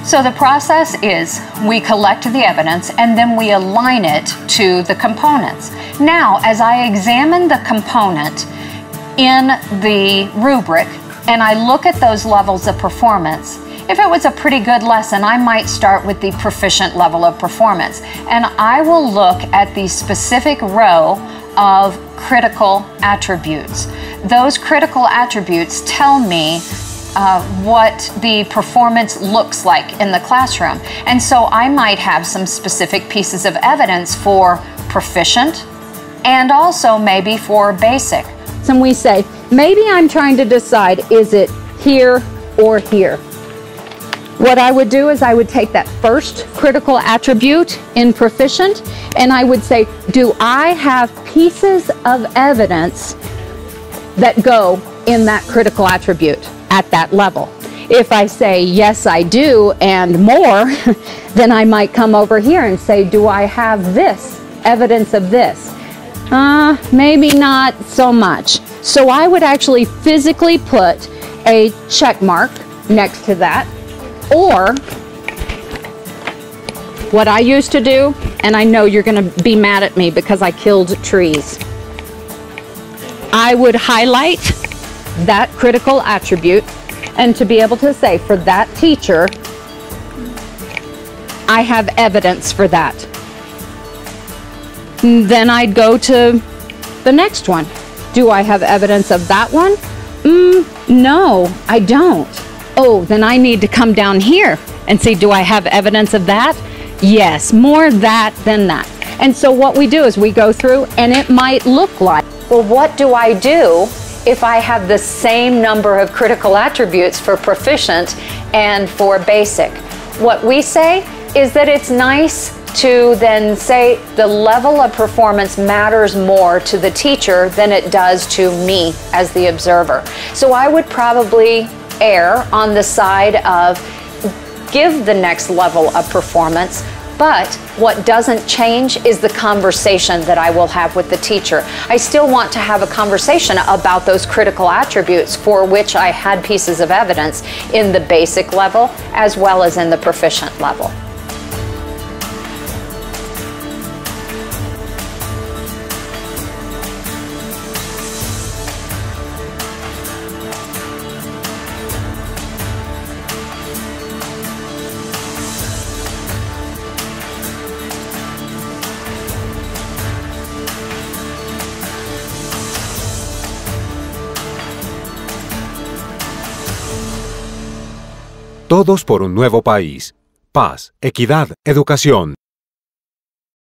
So the process is we collect the evidence and then we align it to the components. Now, as I examine the component in the rubric and I look at those levels of performance, if it was a pretty good lesson, I might start with the proficient level of performance. And I will look at the specific row of critical attributes. Those critical attributes tell me what the performance looks like in the classroom. And so I might have some specific pieces of evidence for proficient and also maybe for basic. And we say, maybe I'm trying to decide, is it here or here? What I would do is I would take that first critical attribute in proficient and I would say, do I have pieces of evidence that go in that critical attribute at that level? If I say, yes, I do, and more, then I might come over here and say, do I have this, evidence of this? Maybe not so much. So I would actually physically put a check mark next to that. Or what I used to do, and I know you're going to be mad at me because I killed trees, I would highlight that critical attribute, and to be able to say, for that teacher, I have evidence for that. Then I'd go to the next one. Do I have evidence of that one? No, I don't. Oh, then I need to come down here and see, do I have evidence of that? Yes, more that than that. And so what we do is we go through and it might look like, well, what do I do if I have the same number of critical attributes for proficient and for basic? What we say is that it's nice to then say the level of performance matters more to the teacher than it does to me as the observer. So I would probably err on the side of give the next level of performance, but what doesn't change is the conversation that I will have with the teacher. I still want to have a conversation about those critical attributes for which I had pieces of evidence in the basic level as well as in the proficient level. Todos por un nuevo país. Paz, equidad, educación.